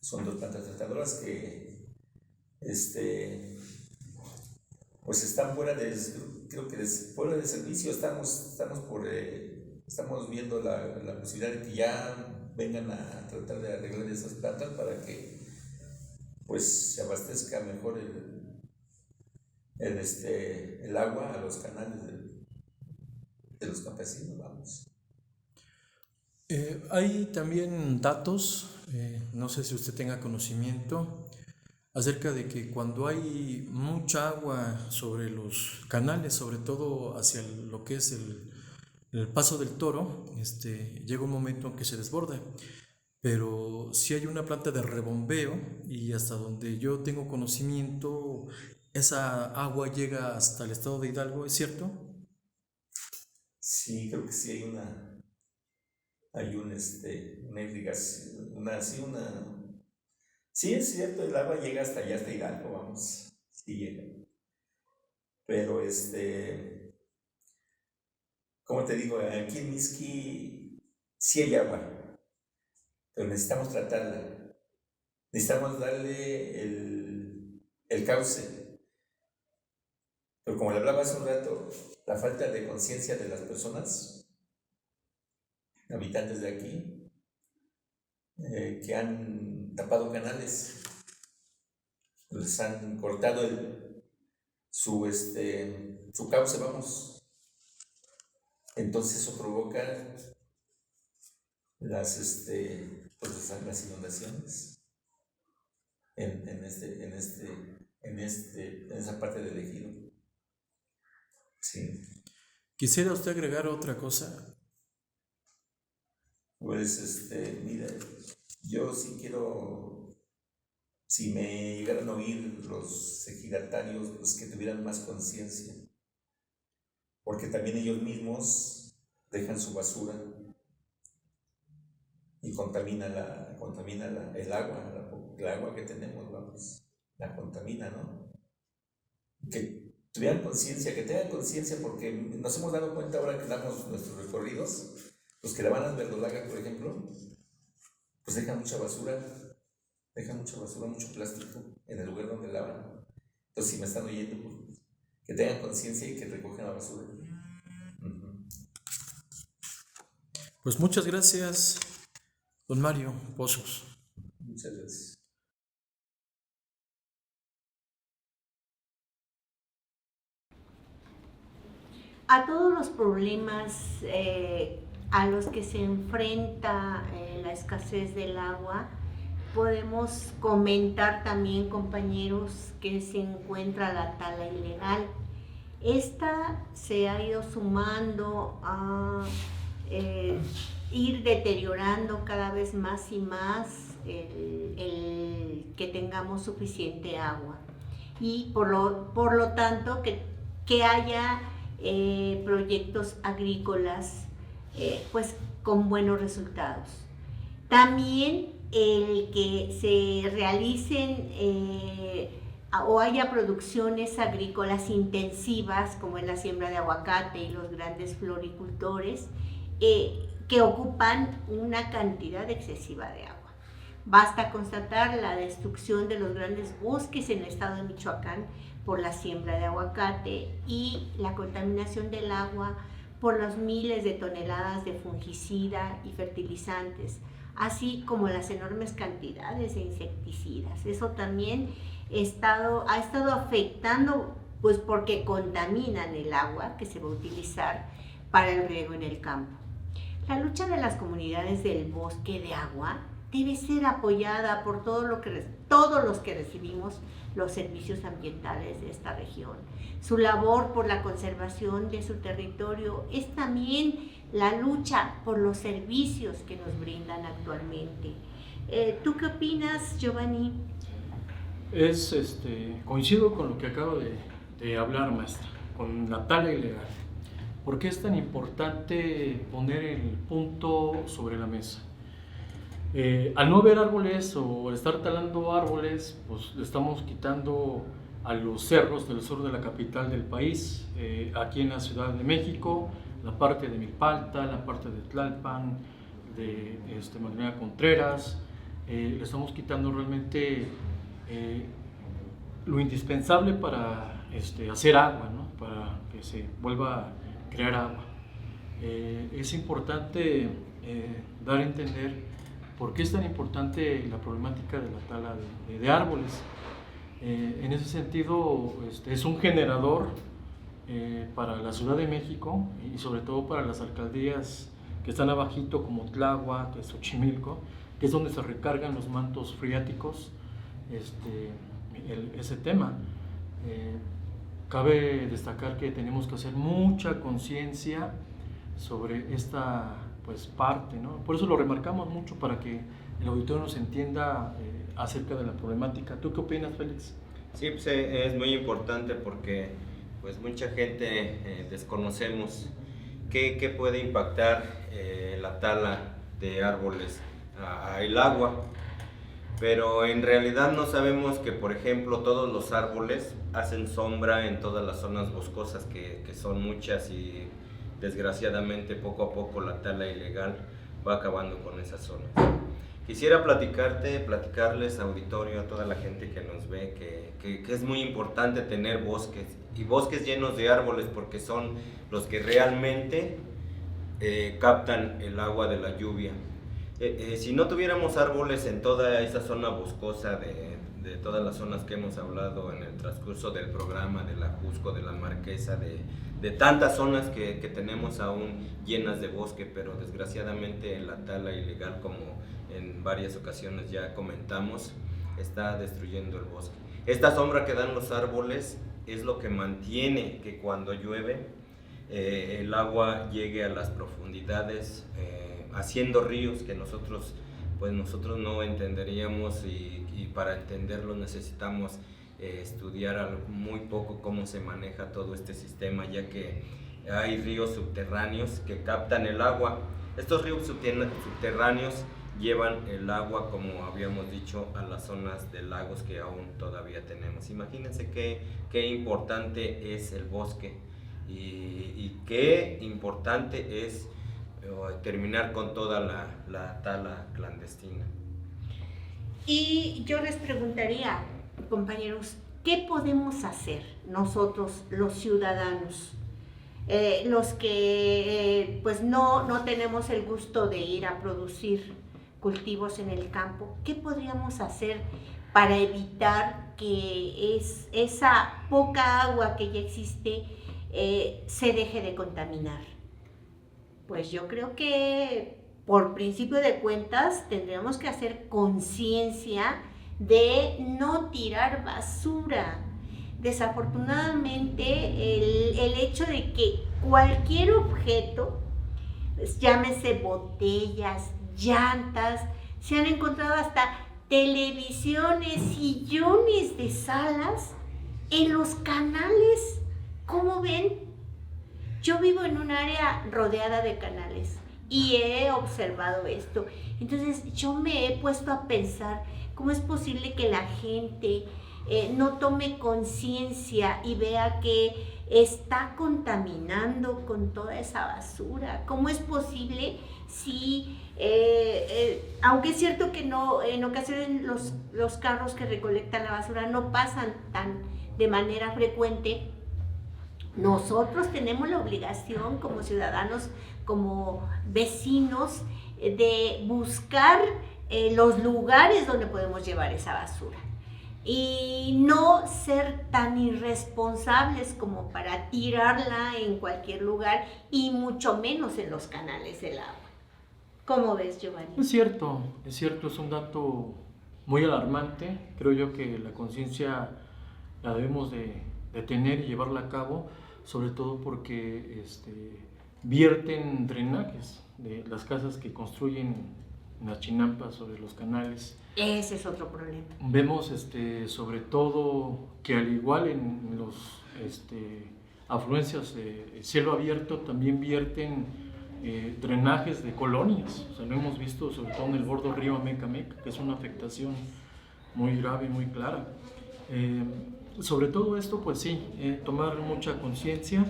Son 2 plantas tratadoras que pues están fuera de, creo que fuera de servicio. Estamos viendo la posibilidad de que ya vengan a tratar de arreglar esas plantas para que pues se abastezca mejor el agua a los canales de los campesinos, vamos. Hay también datos, no sé si usted tenga conocimiento, acerca de que cuando hay mucha agua sobre los canales, sobre todo hacia lo que es el paso del Toro, llega un momento en que se desborda. Pero si hay una planta de rebombeo y hasta donde yo tengo conocimiento, esa agua llega hasta el estado de Hidalgo, ¿es cierto? Sí, creo que sí hay una irrigación, sí, es cierto, el agua llega hasta allá, hasta Hidalgo, vamos, sí llega. Pero como te digo, aquí en Mixqui sí hay agua, pero necesitamos tratarla, necesitamos darle el cauce. Pero como le hablaba hace un rato, la falta de conciencia de las personas, habitantes de aquí, que han tapado canales, les han cortado su cauce, vamos. Entonces eso provoca las inundaciones en esa parte del ejido. Sí. ¿Quisiera usted agregar otra cosa? Pues, mira, yo sí quiero, si me llegaran a oír los ejidatarios, pues que tuvieran más conciencia, porque también ellos mismos dejan su basura y contamina el agua que tenemos, vamos, la contamina, ¿no? Que tuvieran conciencia, que tengan conciencia, porque nos hemos dado cuenta ahora que damos nuestros recorridos, los que lavan las verdolagas, por ejemplo, pues dejan mucha basura, mucho plástico en el lugar donde lavan. Entonces, si me están oyendo, pues, que tengan conciencia y que recojan la basura. Pues muchas gracias, don Mario Pozos. Muchas gracias. A todos los problemas a los que se enfrenta la escasez del agua, podemos comentar también, compañeros, que se encuentra la tala ilegal. Esta se ha ido sumando a ir deteriorando cada vez más y más el que tengamos suficiente agua, y por lo tanto que haya proyectos agrícolas pues con buenos resultados. También el que se realicen o haya producciones agrícolas intensivas, como es la siembra de aguacate y los grandes floricultores, que ocupan una cantidad excesiva de agua. Basta constatar la destrucción de los grandes bosques en el estado de Michoacán por la siembra de aguacate y la contaminación del agua por los miles de toneladas de fungicida y fertilizantes, así como las enormes cantidades de insecticidas. Eso también ha estado afectando, pues porque contaminan el agua que se va a utilizar para el riego en el campo. La lucha de las comunidades del bosque de agua debe ser apoyada por todos los que recibimos los servicios ambientales de esta región. Su labor por la conservación de su territorio es también la lucha por los servicios que nos brindan actualmente. ¿Tú qué opinas, Giovanni? Coincido con lo que acabo de hablar, maestra, con la tala ilegal. ¿Por qué es tan importante poner el punto sobre la mesa? Al no ver árboles o al estar talando árboles, pues le estamos quitando a los cerros del sur de la capital del país, aquí en la Ciudad de México, la parte de Milpalta, la parte de Tlalpan, de Magdalena Contreras, le estamos quitando realmente lo indispensable para hacer agua, ¿no? Para que se vuelva a crear agua. Es importante dar a entender por qué es tan importante la problemática de la tala de árboles. En ese sentido, es un generador para la Ciudad de México y sobre todo para las alcaldías que están abajito, como Tláhuac, que es Xochimilco, que es donde se recargan los mantos freáticos, ese tema. Cabe destacar que tenemos que hacer mucha conciencia sobre esta parte, ¿no? Por eso lo remarcamos mucho, para que el auditorio nos entienda acerca de la problemática. ¿Tú qué opinas, Félix? Sí, pues es muy importante porque pues mucha gente desconocemos qué puede impactar la tala de árboles al agua, pero en realidad no sabemos que, por ejemplo, todos los árboles hacen sombra en todas las zonas boscosas, que son muchas, y desgraciadamente poco a poco la tala ilegal va acabando con esas zonas. Quisiera platicarles, auditorio, a toda la gente que nos ve, que es muy importante tener bosques, y bosques llenos de árboles, porque son los que realmente captan el agua de la lluvia. Si no tuviéramos árboles en toda esa zona boscosa de todas las zonas que hemos hablado en el transcurso del programa, de la Jusco, de la Marquesa, de tantas zonas que tenemos aún llenas de bosque, pero desgraciadamente la tala ilegal, como en varias ocasiones ya comentamos, está destruyendo el bosque. Esta sombra que dan los árboles es lo que mantiene que cuando llueve el agua llegue a las profundidades, haciendo ríos que nosotros no entenderíamos, y para entenderlo necesitamos estudiar muy poco cómo se maneja todo este sistema, ya que hay ríos subterráneos que captan el agua. Estos ríos subterráneos llevan el agua, como habíamos dicho, a las zonas de lagos que aún todavía tenemos. Imagínense qué importante es el bosque, y qué importante es terminar con toda la tala clandestina. Y yo les preguntaría, compañeros, ¿qué podemos hacer nosotros, los ciudadanos, los que pues no tenemos el gusto de ir a producir cultivos en el campo? ¿Qué podríamos hacer para evitar que esa poca agua que ya existe se deje de contaminar? Pues yo creo que por principio de cuentas tendríamos que hacer conciencia de no tirar basura. Desafortunadamente el hecho de que cualquier objeto, llámese botellas, llantas, se han encontrado hasta televisiones, sillones de salas en los canales. ¿Cómo ven? Yo vivo en un área rodeada de canales y he observado esto. Entonces yo me he puesto a pensar cómo es posible que la gente no tome conciencia y vea que está contaminando con toda esa basura. ¿Cómo es posible si, aunque es cierto que no, en ocasiones los carros que recolectan la basura no pasan de manera frecuente? Nosotros tenemos la obligación como ciudadanos, como vecinos, de buscar los lugares donde podemos llevar esa basura y no ser tan irresponsables como para tirarla en cualquier lugar, y mucho menos en los canales del agua. ¿Cómo ves, Giovanni? Es cierto, es un dato muy alarmante. Creo yo que la conciencia la debemos de tener y llevarla a cabo, sobre todo porque vierten drenajes de las casas que construyen en las chinampas sobre los canales. Ese es otro problema. Vemos sobre todo que, al igual en los afluencias de cielo abierto, también vierten drenajes de colonias. O sea, lo hemos visto sobre todo en el bordo río Amecameca, que es una afectación muy grave y muy clara. Sobre todo esto, pues sí, tomar mucha conciencia,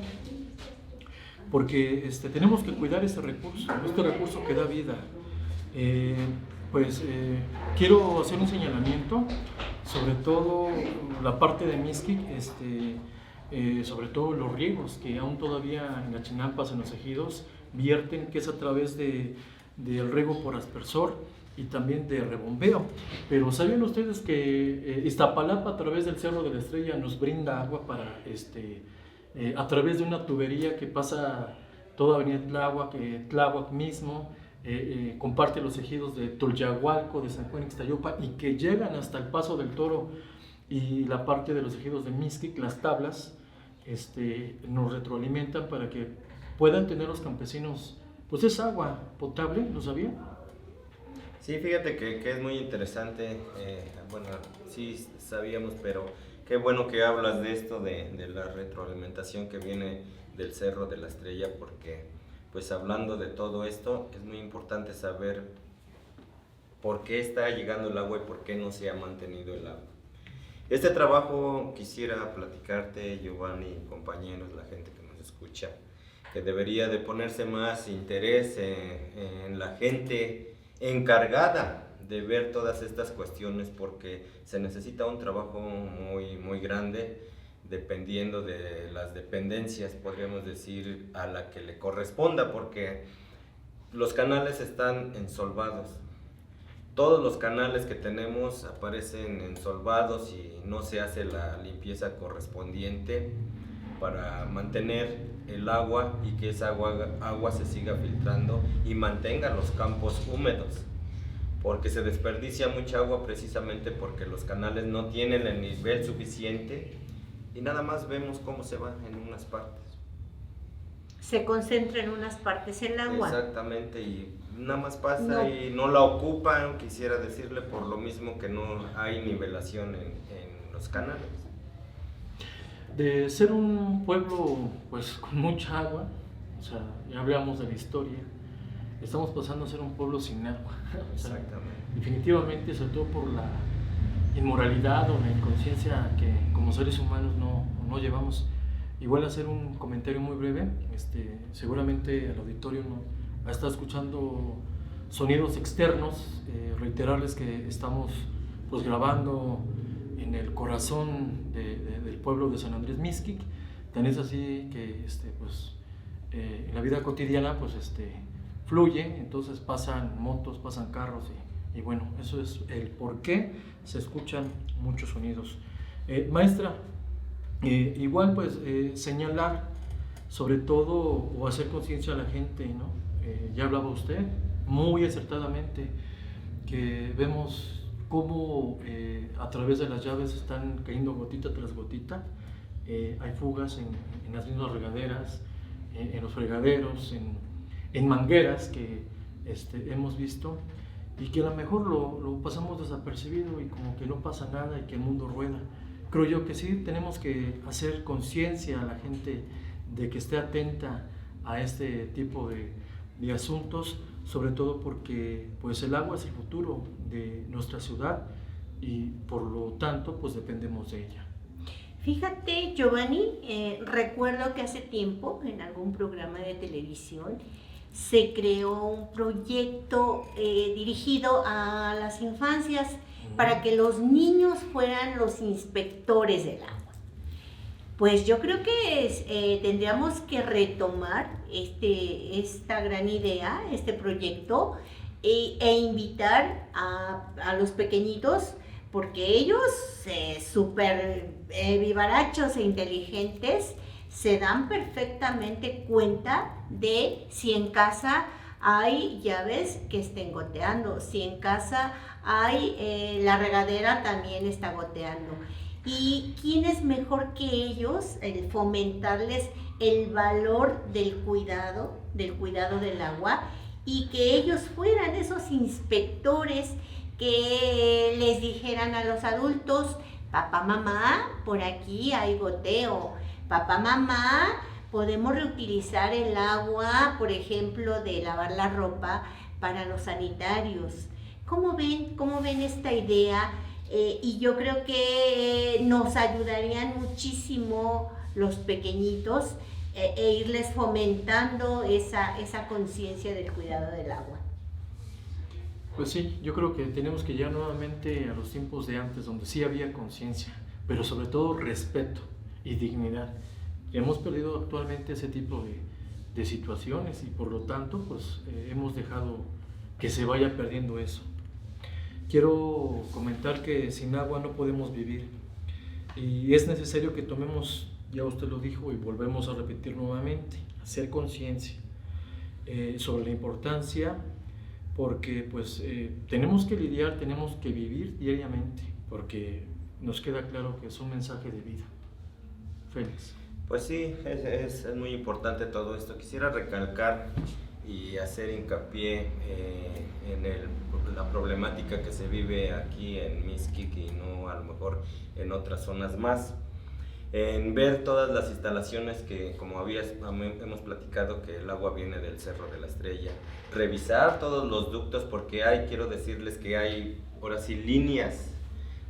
porque tenemos que cuidar este recurso que da vida Quiero hacer un señalamiento, sobre todo la parte de Mixquic, sobre todo los riegos que aún todavía en las chinampas, en los ejidos, vierten, que es a través del riego por aspersor y también de rebombeo. Pero ¿sabían ustedes que Iztapalapa, a través del Cerro de la Estrella, nos brinda agua para, a través de una tubería que pasa toda Avenida Tláhuac mismo, comparte los ejidos de Tolyahualco, de San Juan Ixtayopa, y que llegan hasta el Paso del Toro y la parte de los ejidos de Mixquic, las tablas, nos retroalimentan para que puedan tener los campesinos, pues es agua potable, ¿lo sabía? Sí, fíjate que es muy interesante, bueno, sí sabíamos, pero qué bueno que hablas de esto, de la retroalimentación que viene del Cerro de la Estrella, porque pues hablando de todo esto, es muy importante saber por qué está llegando el agua y por qué no se ha mantenido el agua. Este trabajo quisiera platicarte, Giovanni, compañeros, la gente que nos escucha, que debería de ponerse más interés en la gente encargada de ver todas estas cuestiones, porque se necesita un trabajo muy, muy grande, dependiendo de las dependencias, podríamos decir, a la que le corresponda, porque los canales están ensolvados. Todos los canales que tenemos aparecen ensolvados y no se hace la limpieza correspondiente para mantener el agua y que esa agua se siga filtrando y mantenga los campos húmedos, porque se desperdicia mucha agua precisamente porque los canales no tienen el nivel suficiente y nada más vemos cómo se va en unas partes. Se concentra en unas partes el agua. Exactamente, y nada más pasa y no la ocupan, quisiera decirle, por lo mismo que no hay nivelación en los canales. De ser un pueblo pues con mucha agua, o sea, ya hablamos de la historia, estamos pasando a ser un pueblo sin agua. O sea, Exactamente. definitivamente, sobre todo por la inmoralidad o la inconsciencia que como seres humanos no llevamos. Igual hacer un comentario muy breve, seguramente el auditorio no ha estado escuchando sonidos externos, reiterarles que estamos pues grabando en el corazón del pueblo de San Andrés Mixquic. Tan es así que en la vida cotidiana pues fluye, entonces pasan motos, pasan carros y bueno, eso es el por qué se escuchan muchos sonidos. Maestra, igual pues señalar sobre todo o hacer conciencia a la gente, ¿no? Ya hablaba usted muy acertadamente que vemos cómo a través de las llaves están cayendo gotita tras gotita. Hay fugas en las mismas regaderas, en los fregaderos, en mangueras que hemos visto y que a lo mejor lo pasamos desapercibido y como que no pasa nada y que el mundo rueda. Creo yo que sí tenemos que hacer conciencia a la gente de que esté atenta a este tipo de asuntos, sobre todo porque pues el agua es el futuro de nuestra ciudad y por lo tanto pues dependemos de ella. Fíjate, Giovanni, recuerdo que hace tiempo en algún programa de televisión se creó un proyecto dirigido a las infancias para que los niños fueran los inspectores del agua. Pues yo creo que tendríamos que retomar esta gran idea, este proyecto, e invitar a los pequeñitos, porque ellos, súper vivarachos e inteligentes, se dan perfectamente cuenta de si en casa hay llaves que estén goteando, si en casa hay la regadera también está goteando. ¿Y quién es mejor que ellos el fomentarles el valor del cuidado del agua y que ellos fueran esos inspectores que les dijeran a los adultos: papá, mamá, por aquí hay goteo, papá, mamá, podemos reutilizar el agua, por ejemplo, de lavar la ropa para los sanitarios? ¿Cómo ven esta idea? Y yo creo que nos ayudarían muchísimo los pequeñitos e irles fomentando esa conciencia del cuidado del agua. Pues sí, yo creo que tenemos que llegar nuevamente a los tiempos de antes, donde sí había conciencia, pero sobre todo respeto y dignidad. Hemos perdido actualmente ese tipo de situaciones y por lo tanto pues hemos dejado que se vaya perdiendo eso. Quiero comentar que sin agua no podemos vivir y es necesario que tomemos, ya usted lo dijo y volvemos a repetir nuevamente, hacer conciencia sobre la importancia, porque pues tenemos que lidiar, tenemos que vivir diariamente, porque nos queda claro que es un mensaje de vida. Félix. Pues sí, es muy importante todo esto. Quisiera recalcar y hacer hincapié en la problemática que se vive aquí en Mixquic y no a lo mejor en otras zonas más. En ver todas las instalaciones que, como hemos platicado, que el agua viene del Cerro de la Estrella, revisar todos los ductos, porque quiero decirles que hay ahora sí líneas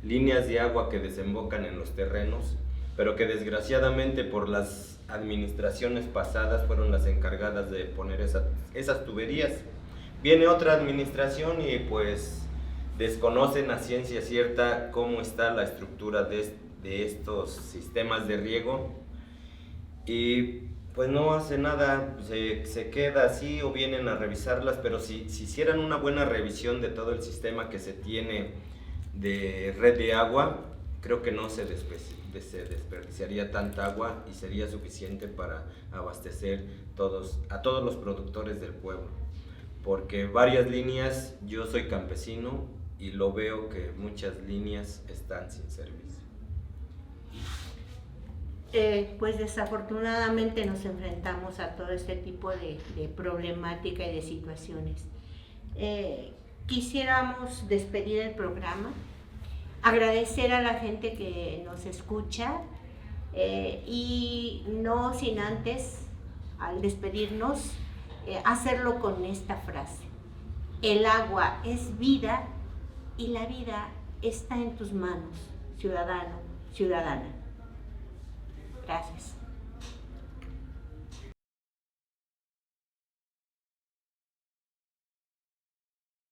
de agua que desembocan en los terrenos, pero que desgraciadamente por las administraciones pasadas fueron las encargadas de poner esas tuberías. Viene otra administración y pues desconocen a ciencia cierta cómo está la estructura de estos sistemas de riego y pues no hace nada, se queda así o vienen a revisarlas, pero si hicieran una buena revisión de todo el sistema que se tiene de red de agua, creo que no se desperdiciaría tanta agua y sería suficiente para abastecer a todos los productores del pueblo, porque varias líneas, yo soy campesino y lo veo que muchas líneas están sin servicio. Pues desafortunadamente nos enfrentamos a todo este tipo de problemática y de situaciones. Quisiéramos despedir el programa, agradecer a la gente que nos escucha y no sin antes, al despedirnos, hacerlo con esta frase: el agua es vida y la vida está en tus manos, ciudadano, ciudadana. Gracias.